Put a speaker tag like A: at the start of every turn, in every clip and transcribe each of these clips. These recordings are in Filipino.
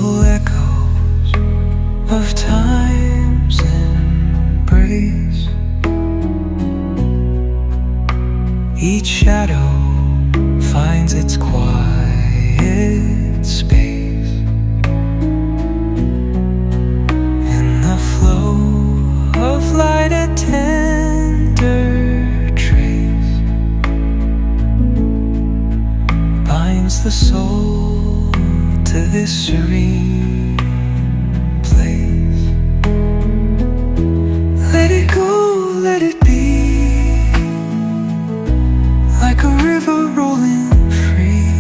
A: Dull echoes of time's embrace. Each shadow finds its quiet space in the flow of light, a tender trace binds the soul to this serene place. Let it go, let it be, like a river rolling free.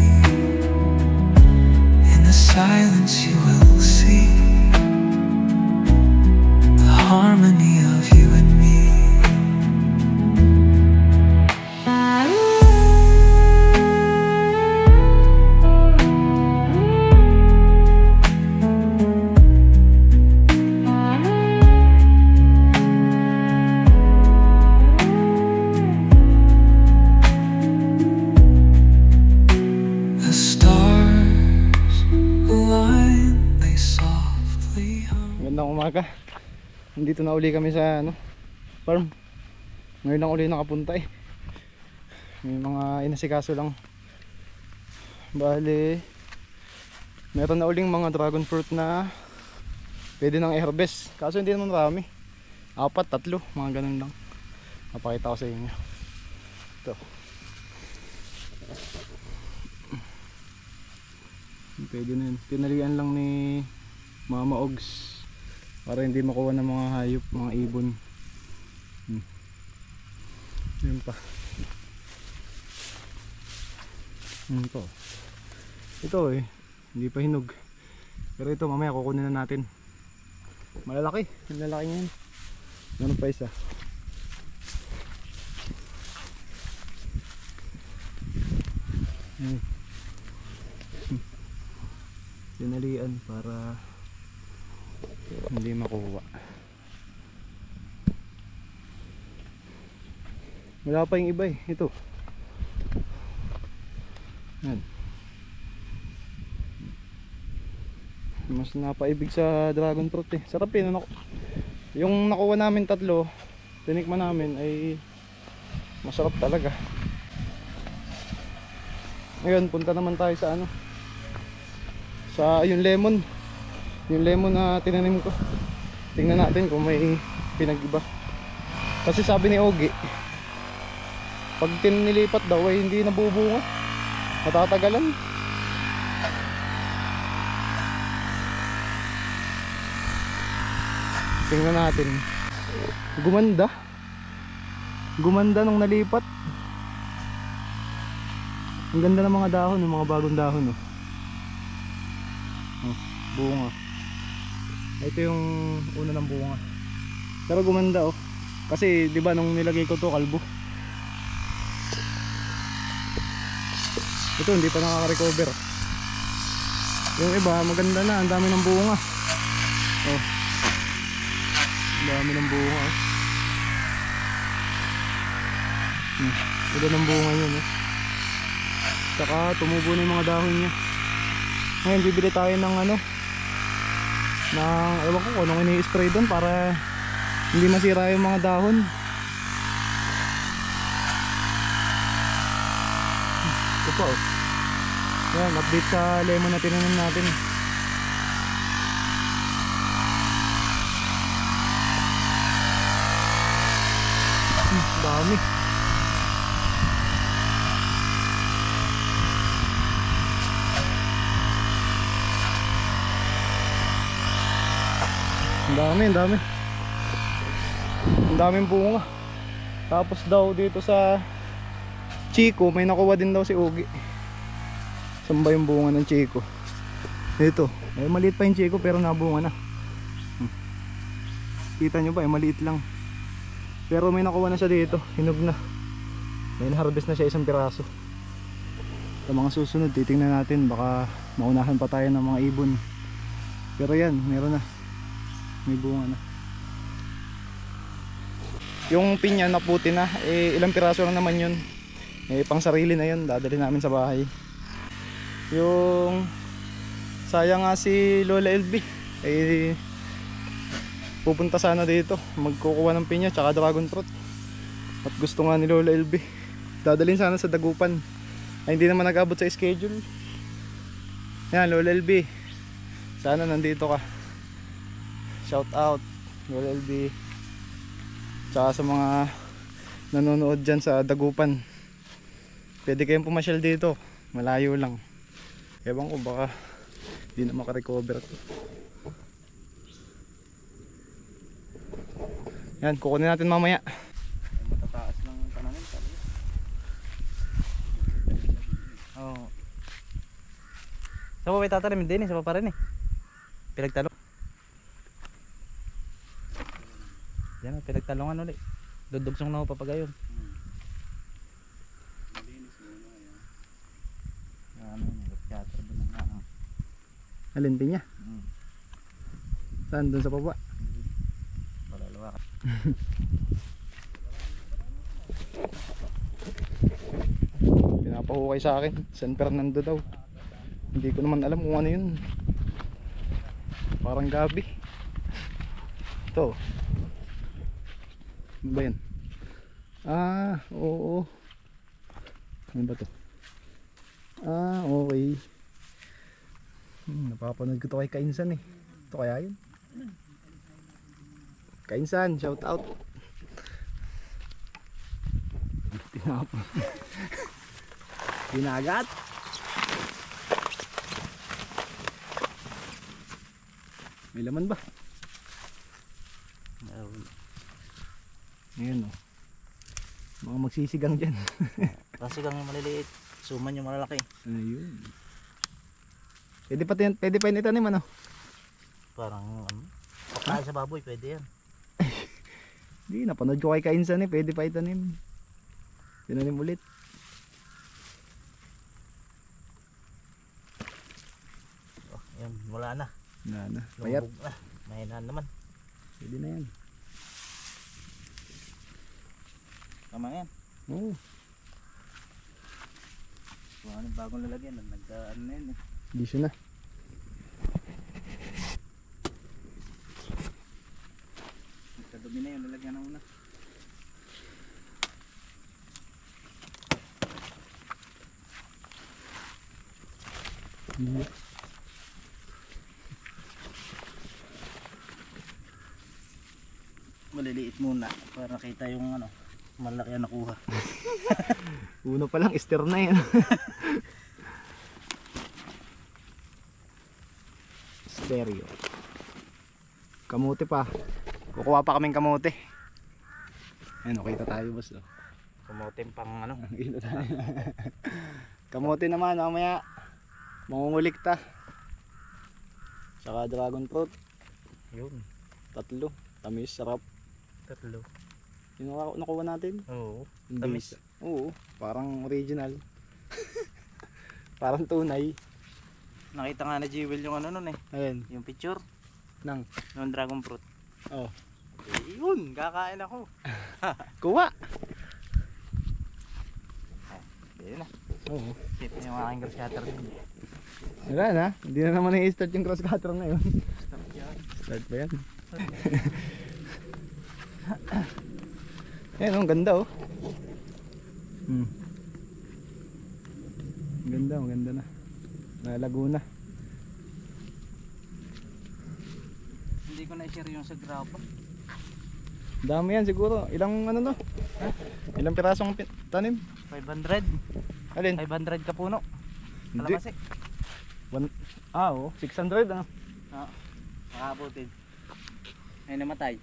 A: In the silence you will see the harmony of you and me. The stars align, they softly hum.
B: Magandang umaga. Nandito na uli kami sa farm. Ngayon lang uli nakapunta eh. May mga inasikaso lang. Bale, meron na uling mga dragon fruit na pwede nang i-harvest. Kaso hindi naman marami. 4, 3, mga ganun lang. Napakita ko sa inyo. Ito. Pwede na yun. Tinalian lang ni Mama Ogs para hindi makuha ng mga hayop, mga ibon. Yun pa. Yun po. Ito eh, hindi pa hinog. Pero ito mamaya kukunin na natin. Malalaki, yung lalaki niyan. Meron pa isa. Tinalian para hindi makuha. Wala pa yung iba eh. Ito. Yan. Mas napaibig sa dragon fruit eh. Sarap eh. Yung nakuha namin 3, tinikman namin ay masarap talaga. Ngayon punta naman tayo sa sa yung lemon na tinanim ko. Tingnan natin kung may pinag-iba. Kasi sabi ni Ogie, pag tinilipat daw ay hindi nabubunga, matatagalan. Tingnan natin. Gumanda nung nalipat. Ang ganda ng mga dahon, ng mga bagong dahon bunga. Ito yung una ng bunga. Pero gumanda kasi 'di ba nung nilagay ko to kalbo. Ito hindi pa nakaka-recover. Yung iba maganda na, ang dami ng bunga. Ang dami ng bunga. Ito ng bunga yun Saka tumubo na yung mga dahon niya. Ngayon bibili tayo ng ewan ko kung anong ini-spray doon para hindi masira yung mga dahon. Ito pa yan, update sa lemon na tinanim natin. Dami. Ang dami. Ang daming bunga. Tapos daw dito sa Chico, may nakuha din daw si Ogie. Saan ba yung bunga ng Chico? Ito, maliit pa yung Chico pero nabunga na. Kita nyo ba, maliit lang. Pero may nakuha na siya dito, hinog na. May harvest na siya 1 piraso. Sa mga susunod, titingnan natin, baka maunahan pa tayo ng mga ibon. Pero yan, meron na. May bunga na. Yung pinya na puti na, ilang piraso lang naman yun. Pang sarili na yun, dadali namin sa bahay. Yung Sayang nga si Lola LB. Eh, pupunta sana dito. Magkukuha ng pinya tsaka dragon fruit. At gusto nga ni Lola LB. Dadalhin sana sa Dagupan. Ay hindi naman nag-abot sa schedule. Yan Lola LB. Sana nandito ka. Shout out Lola LB. Tsaka sa mga nanonood dyan sa Dagupan. Pwede kayong pumasyal dito. Malayo lang. Ewan ko baka di na makarecover. Yan, kukunin natin mamaya.
C: Matataas ng pananim talaga. Oo. Sa pa may tatanim din eh, sa pa rin eh. Pinagtalong. Yan, pinagtalongan ulit. Dudugsong na ako papagayon. Malinis muna yan. Ano yun, nagkatro doon ang ahang.
B: Alin pinya? Saan? Doon sa baba?
C: Malalawa ka.
B: Pinapahukay sa akin San Fernando daw. Hindi ko naman alam kung ano yun. Parang gabi. Ito. Ano ba yan? Ah, oo. Ano ba to? Ah, okay. Napapanood ko to kay Kainsan eh. Ito kaya yun? Kainsan, shout out. Tinapon. Pinagat. May laman ba? Ayan o. Mga magsisigang dyan.
C: Rasigang yung maliliit, suman yung malalaki.
B: Ayun. Pwede pa yun itanim ano?
C: Parang ano, pagkain sa baboy, pwede yan.
B: Hindi, napanood ko kay Kainsan eh. Pwede pa itanim. Tinanim ulit.
C: Oh, yan, wala na.
B: Na. Payat.
C: Lumubog na. Mahinaan naman.
B: Pwede na yan.
C: Tama yan.
B: Oo.
C: Kung anong bagong lalagyan, nagka-ano na yun eh.
B: Bisyo na.
C: Nagkadumi na yun, lalagyan na muna. Maliliit muna para kita yung ano, malaki ang nakuha.
B: Uno pa lang, ester na yan. Stereo. Kamote pa. Kukuha pa kaming kamote. Ayun, kita tayo boss. Oh.
C: Kamutin pang ano.
B: Kita tayo. Kamote naman, mamaya. Mangungulikta. Saka dragon fruit.
C: Yun.
B: 3. Tamis, sarap.
C: 3.
B: Yung nakuha natin?
C: Oo.
B: Hindi
C: Tamis.
B: Oo, parang original. Parang tunay.
C: Nakita nga na Jewel yung ano nun eh.
B: Ayan,
C: Yung picture
B: nang.
C: ng dragon fruit.
B: Oh.
C: Eh, yun, kakain ako.
B: Kuha.
C: Ayun na.
B: Oo.
C: Shit, yung aking grass cutter din.
B: Wala na, hindi na naman i-start yung cross cutter na yun.
C: Stop yan.
B: Start ba yan? Ayan, ang ganda oh. Maganda na. Nalago na.
C: Hindi ko na-share yung sa graba.
B: Dami yan siguro. Ilang ano no? Ilang pirasong tanim?
C: 500.
B: Alin?
C: 500 ka puno.
B: Hindi.
C: Kalabasi.
B: Oo, 600 ano?
C: Oo. Nakabutin. Ay namatay.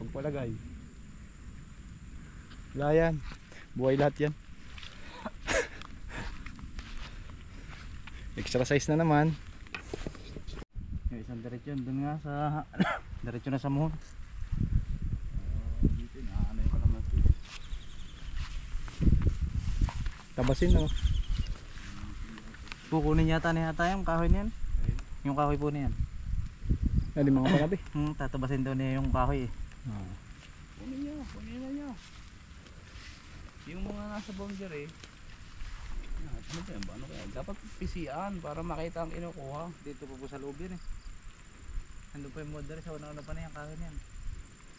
B: Pagpalagay. Wala yan. Buhay lahat yan. Exercise na naman.
C: Yung isang diretso doon nga sa diretso na sa muhon. Dito na ano yung kalamansi.
B: Tabasin no?
C: Kukunin yata yung kahoy niyan. Yung kahoy po niyan.
B: Ano mga palabi?
C: Tatabasin daw niya yung kahoy eh. Kunin na niya. Yung mga nasa boundary, Ano ba yan? Ano kaya? Dapat pisian para makita ang kinukuha.
B: Dito po sa loob yan eh. Ando pa yung modder sa una-una pa na yung kahoy niyan.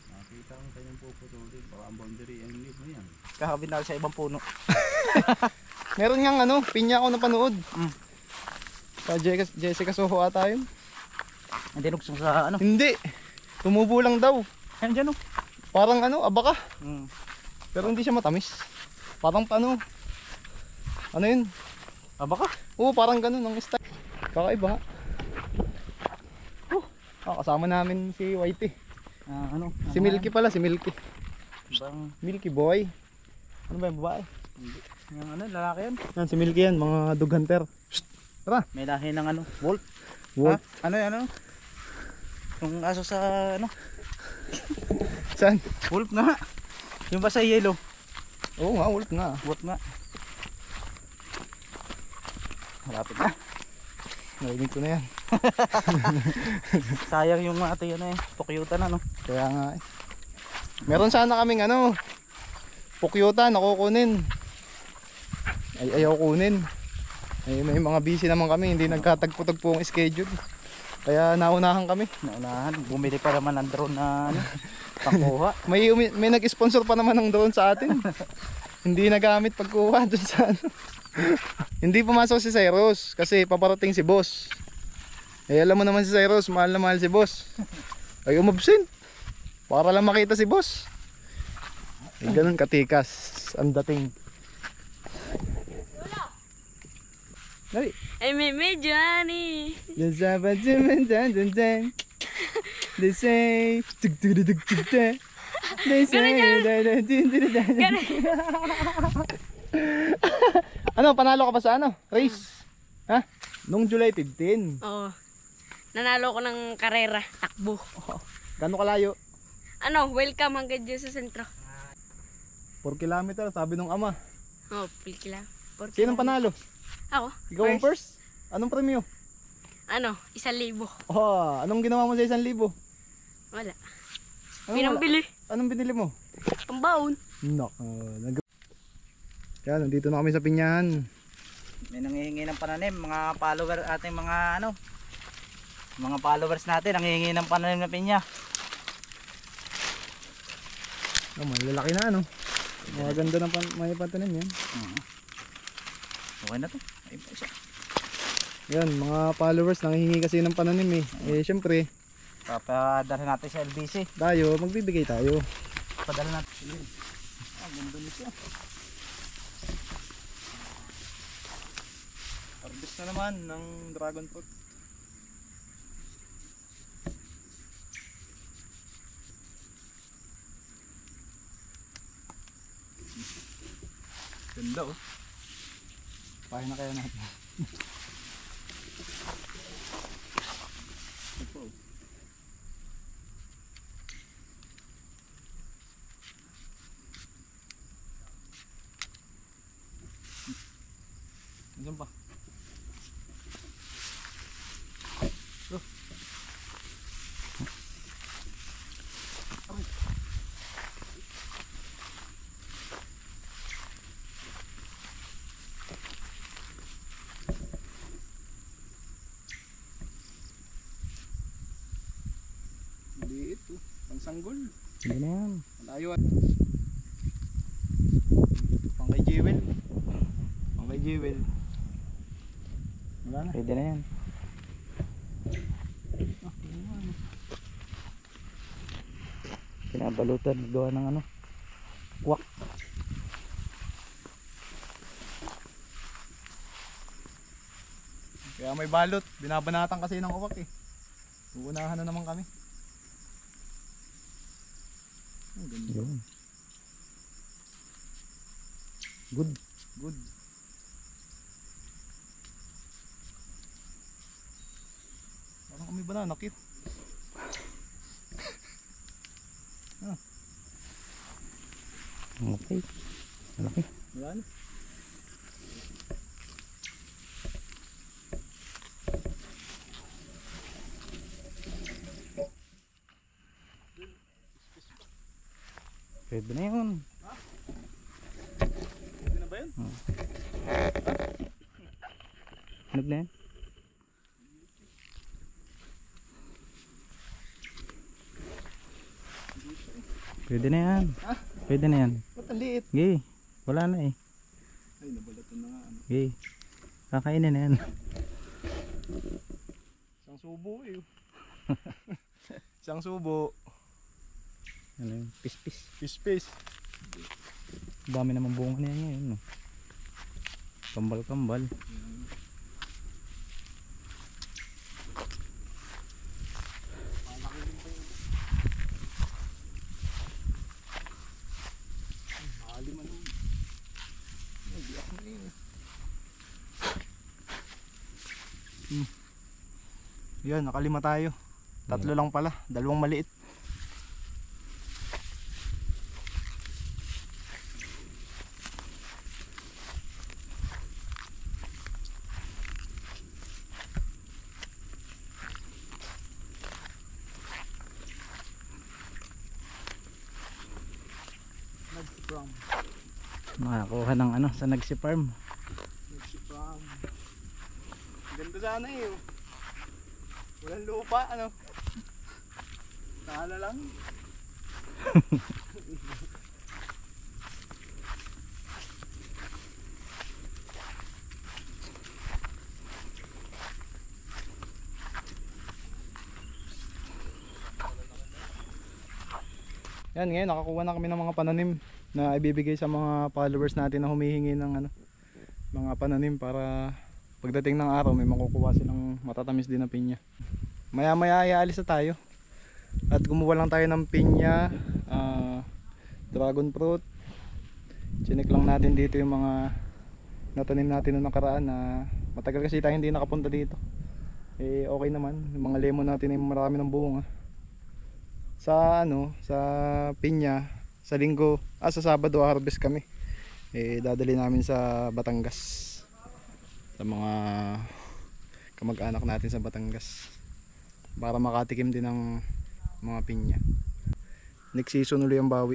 C: Makita ang kanyang puputulin. Baka ang boundary ang lead mo yan.
B: Kakabinal sa ibang puno. Meron ngang ano, pinya ako napanood. Sa Jessica Soho ata yun.
C: Hindi nuksong sa ano?
B: Hindi. Tumubo lang daw.
C: Ayan dyan oh.
B: Parang ano, abaka.
C: Hmm.
B: Pero hindi siya matamis. Parang ano. Ano yun?
C: Aba ka?
B: Oo, parang ganun ang style. Kakaiba nga. Kasama namin si Whitey.
C: Ano?
B: Si Milky pala, si Milky.
C: Bang,
B: Milky boy. Ano ba yung babae?
C: hindi. Yung ano, lalaki yan.
B: Yan, si Milky yan, mga dog hunter. Psst, tara.
C: May lahi ng ano, wolf.
B: Wolf.
C: Ha? Ano yan ano? Yung aso sa ano?
B: Saan?
C: Wolf nga. Yung ba sa yellow?
B: Oo nga, wolf nga.
C: Wolf nga. Malapit na.
B: Narinig ko na yan.
C: Sayang yung ate yan eh. Pukyutan ano.
B: Kaya nga eh. Meron sana kaming ano, pukyutan, ako kunin. Ay, ayaw kunin. Ay, may mga busy naman kami, hindi nagkatagpo-tagpo ang schedule. Kaya naunahan kami.
C: Naunahan. Bumili pa naman ng drone na ano. Pangkuha.
B: May nag-sponsor pa naman ng drone sa atin. Hindi nagamit pagkuha dun sa ano. Hindi pumasok si Cyrus kasi paparating si boss. Eh alam mo naman si Cyrus, mahal na mahal si boss. Ay umabsent para lang makita si boss. Eh ganun katikas ang dating. Dali.
D: Ay, may Johnny.
B: Yan sa badyaman dan. They say They say Ano, panalo ka pa sa ano? Race? Ha? Nung July 15.
D: Oo. Nanalo ko ng karera, takbo.
B: Gano'ng kalayo?
D: Ano, welcome hanggang dyan sa sentro.
B: 4 kilometer, sabi nung ama.
D: Oh, pilkila.
B: Sinong panalo?
D: Ako.
B: Ikaw ang first? Anong premyo?
D: Ano, 1,000.
B: Oh, anong ginawa mo sa 1,000?
D: Wala.
B: Anong
D: Pinambili.
B: Anong binili mo?
D: Pambaon.
B: Kaya nandito na kami sa Pinyahan.
C: May nangihingi ng pananim. Mga follower ating mga ano. Mga followers natin nangihingi ng pananim na pinya.
B: Oh, malalaki na ano. Maganda na may patanim yan.
C: Okay na to. Ay, isa.
B: Yan, mga followers nanghihingi kasi ng pananim eh. Eh syempre,
C: Papadala natin sa LBC.
B: tayo, magbibigay tayo.
C: Padala natin. Ah, ganda nito.
B: Harvest na naman ng dragon fruit. Ganda oh. Pahin na kaya natin. Ito oh. Diyan pa. Liit oh. Pangsanggol.
C: Hindi na yan.
B: Malayo at pang kay Jewel. Pang kay Jewel. Wala na.
C: Pwede na yan. Pinabalutan. Gawa ng ano. Kwak.
B: Kaya may balot. Binabanatan kasi ng uwak eh. Uunahan na naman kami. Ang ganda.
C: Yun. Good.
B: Good. Parang kami banana cute.
C: Okay. Malaki.
B: Wala na.
C: Pwede na yun.
B: Pwede na ba yun?
C: Hinog na yan. Pwede na yan. Pwede na yan.
B: Ba't ang liit?
C: Gay. Wala na eh.
B: Ay, nabalatan na nga. Ano.
C: Gay. Kakainin na yan.
B: Isang subo eh. Isang subo.
C: Ano yun? Pis-pis.
B: Fish.
C: Dami naman bunga na yan ngayon. No? Kambal-kambal.
B: Yan, nakalima tayo. Tatlo lang pala, dalawang maliit. Nagsi-farm.
C: Makakuha ng ano sa Nagsi-farm.
B: Nagsi-farm. Ganda sana eh. Oh. Walang lupa, ano? Saan lang? Yan, ngayon nakakuha na kami ng mga pananim na ibibigay sa mga followers natin na humihingi ng ano, mga pananim para pagdating ng araw may makukuha silang matatamis din na pinya. Maya maya iaalis na tayo at kumuha lang tayo ng pinya, dragon fruit. Chinek lang natin dito yung mga natanim natin noong nakaraan na matagal kasi tayo hindi nakapunta dito. Eh okay naman, yung mga lemon natin ay marami ng bunga. Sa ano, sa pinya, sa linggo, sa Sabado harvest kami. Eh dadali namin sa Batangas. Sa mga kamag-anak natin sa Batangas. Para makatikim din ng mga pinya. Next season ulit ang bawi.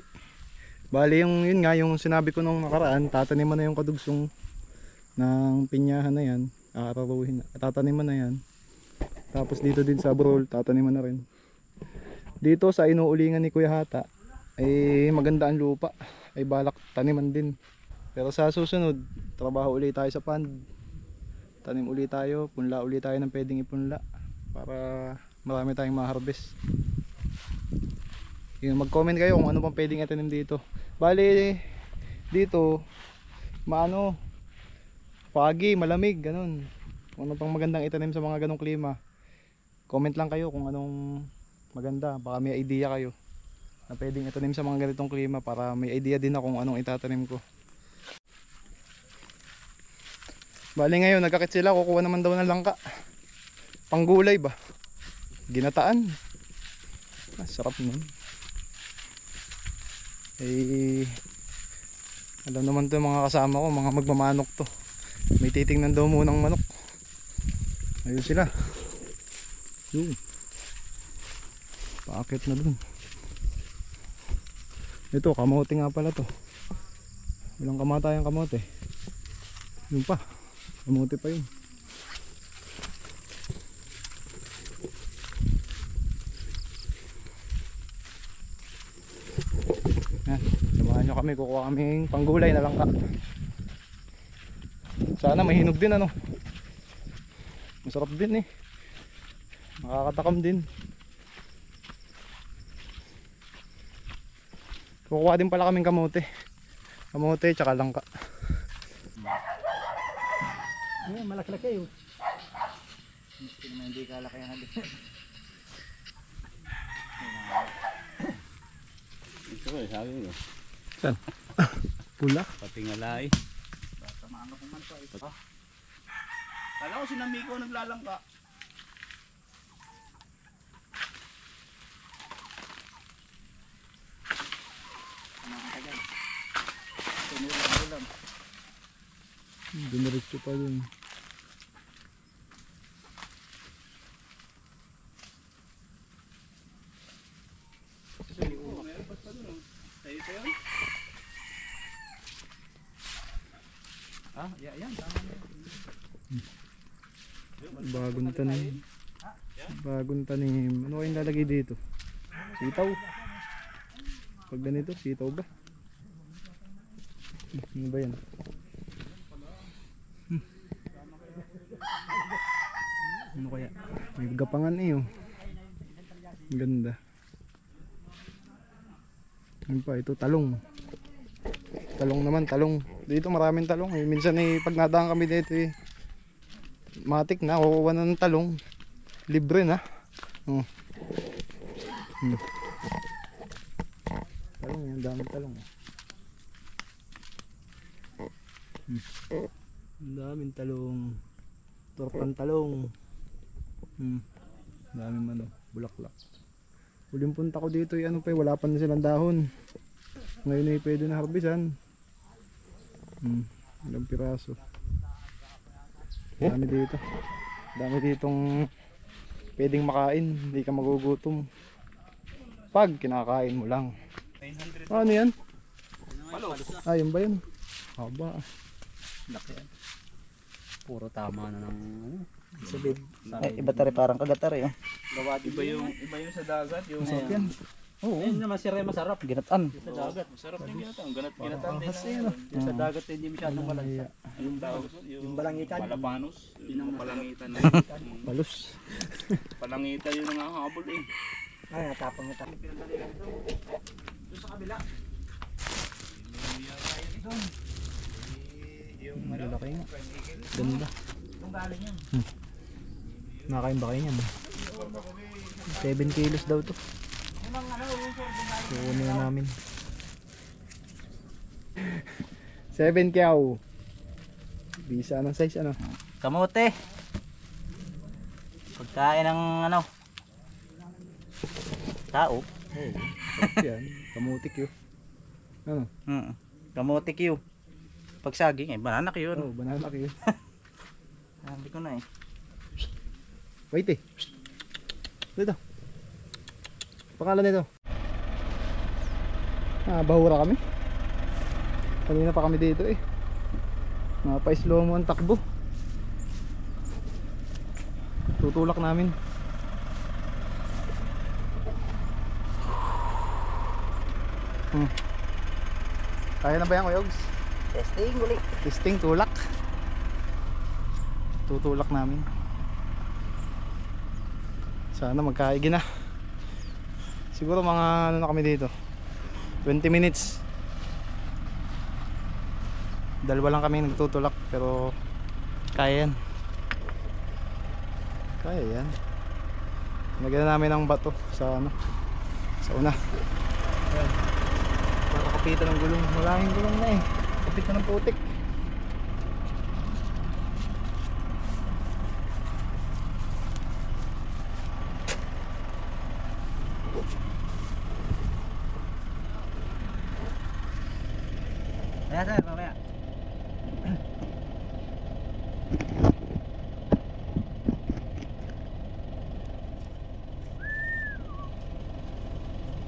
B: Bali yung yun nga yung sinabi ko nung nakaraan, tataniman na yung kadugsong ng pinyahan na yan. Aararuhin na. Tataniman na yan. Tapos dito din sa Brol, tataniman na rin. Dito sa inuulingan ni Kuya Hata ay maganda ang lupa, ay balak taniman din. Pero sa susunod, trabaho ulit tayo sa pond. Tanim ulit tayo, punla ulit tayo ng pwedeng ipunla para marami tayong ma-harvest. Mag-comment kayo kung ano pang pwedeng itanim dito. Bali dito maano, pagi, malamig, ganun. Ano pang magandang itanim sa mga ganong klima. Comment lang kayo kung anong maganda, baka may idea kayo na pwedeng itanim sa mga ganitong klima para may idea din ako kung anong itatanim ko. Bali ngayon nagkakit sila, kukuha naman daw ng langka. Panggulay ba? Ginataan. Sarap nun. Eh alam naman to mga kasama ko, mga magmamanok to. May titingnan daw munang manok. Ayun sila. Yun. Paakit na dun. Ito, kamote nga pala to. Walang kamatayang kamote. Yun pa. Kamote pa yun. Yan. Samahan nyo kami. Kukuha kaming panggulay na langka. Sana may hinog din ano. Masarap din eh. Makakatakam din. Kukuha din pala kaming kamote. Kamote tsaka langka.
C: Ayan, malaki-laki yun. Hindi kalaki yan. Ito eh, sabi mo.
B: Saan? Pula?
C: Patingalay. Tamaan ko man pa ito. Kala ko si Namiko naglalangka.
B: Dumiretso pa dun.
C: Meron pa dun. Tayo pa yun? Yan. Tama na yun.
B: Bagong tanim. Bagong tanim. Ano kayong lalagay dito? Sitaw. Pag ganito, sitaw ba? Ano ba yan? Ano kaya? May gapangan eh oh. Ang ganda. Ano pa? Ito talong. Talong naman, talong. Dito maraming talong eh. Minsan eh, pag nadaan kami dito eh, matik na, kukuha na ng talong. Libre na. Oh. Talong yan, daming talong. Ang daming talong. Tortang talong. Daming ano, bulaklak. Huling punta ko dito eh, ano pa eh, wala pa na silang dahon. Ngayon ay pwede na harbisan. Ilang piraso. Dami dito. Dami ditong pwedeng makain. Hindi ka magugutom. Pag kinakain mo lang. Ano yan? Ah, yun ba yun? Haba.
C: Laki yan.
E: Puro tama na ng
C: Sabid. Ay, iba tari parang kagatari oh.
E: iba yung sa dagat, yung
B: Masarap yan. Oo.
E: ayun naman masarap.
C: Ginatan.
E: Sa dagat, masarap din ginatan. Ginatan din.
B: Ahas yan ah.
E: Yung sa dagat hindi masyadong malansa. Yung tawag yung
C: balangitan.
E: Palapanos, yun ang palangitan na.
B: Palos.
E: Palangitan yun ang hahabol eh.
C: Ay, natapang ito.
B: Malaki nga. Ganda. Nakain ba kayo niyan? 7 kilos daw to. So, ano na namin? 7 kyaw. Bisa ng size ano?
C: Kamote. Pagkain ng ano? Tao.
B: Sarap yan. Kamutik yun. Ano?
C: Kamote Q. Pag saging eh, banana Q yun.
B: Oh, banana kayo.
C: Sabi ko na eh.
B: Wait eh. Dito. Pangalan nito. Bahura kami. Kanina pa kami dito eh. Napais-slow mo ang takbo. Tutulak namin. Kaya na ba yan, Kuyogs?
C: Testing ulit.
B: Testing, tulak. Tutulak namin. Sana magkaigi na. Siguro mga ano na kami dito, 20 minutes. Dalawa lang kami nagtutulak pero kaya yan. Kaya yan. Lagyan na namin ng bato sa ano, sa una. Ayan. Para kapitan ng gulong. Malaking gulong na eh. Kapitan ng putik.
C: Ayan sir, mamaya.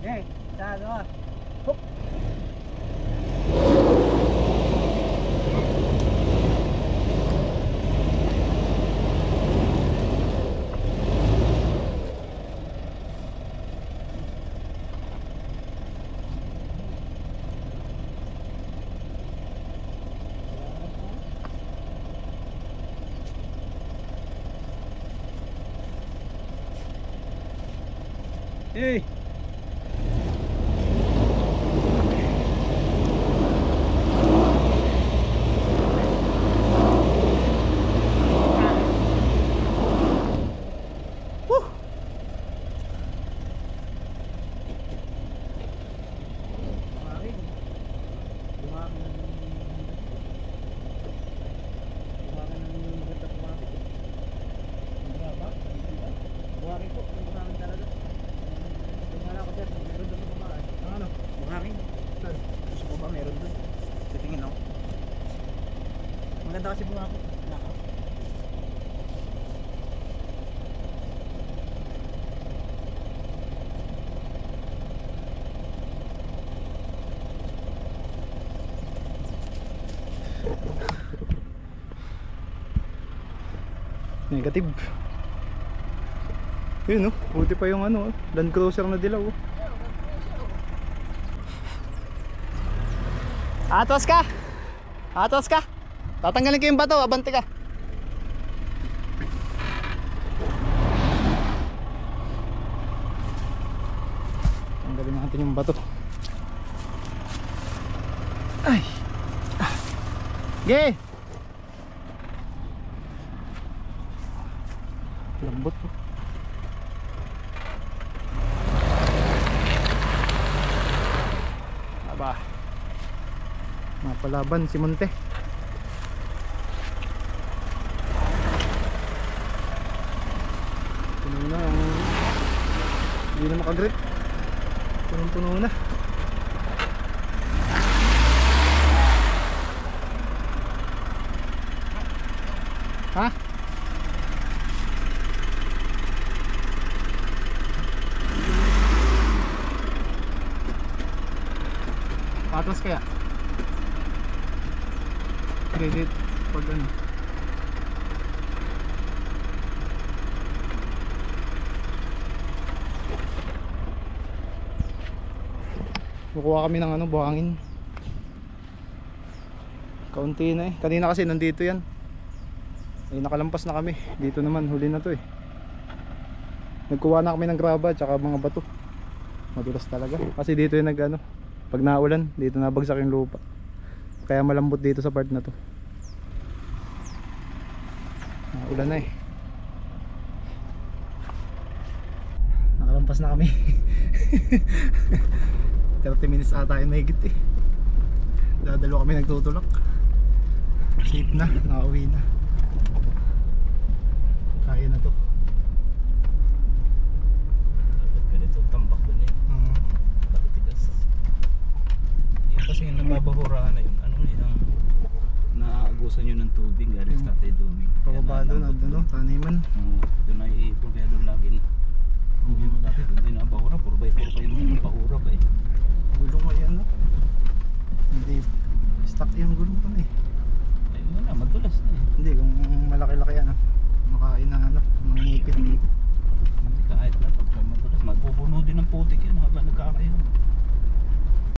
C: Okay, saan mo? Hop!
B: Hey!
C: Maganda kasi bunga ko.
B: Negative. Yun, oh. Buti pa yung ano, Land Cruiser na dilaw, oh. Atos ka! Atos ka! Tatanggalin ko yung bato, abante ka. Tanggalin natin yung bato. Ay! Ge! Lambot po. Aba. Mapalaban si Monte. Puno na ang hindi na makagrip. Punong-puno na. Ha? Patras kaya? Credit pag ano. Kukuha kami ng ano, buhangin. Kaunti na eh. Kanina kasi nandito yan. Ay nakalampas na kami. Dito naman huli na to eh. Nagkuha na kami ng graba at saka mga bato. Madulas talaga. Kasi dito yung nag ano, pag naulan, dito nabagsak yung lupa. Kaya malambot dito sa part na to. Naulan na eh. Nakalampas na kami. 30 minutes ata yung mahigit eh. Dadalo kami nagtutulak. Safe na, nakauwi na. Kaya na to.
E: Ganito tambak dun eh. Patitigas. Yung kasi yung nababahurahan na yun, ano yun ang naaagusan yun ng tubig galing sa Tatay Duming.
B: Pababa doon, ano, taniman.
E: Doon ay iipon kaya doon lagi na. Yung mo dati doon din nabahura, 4x4 pa yung bahura pa eh.
B: Gulong nga yan, no? Hindi, stuck yung gulong ko na eh.
E: Ayun na, madulas na eh.
B: Hindi, kung malaki-laki yan, makain na ano, mga ngipit-ngipit.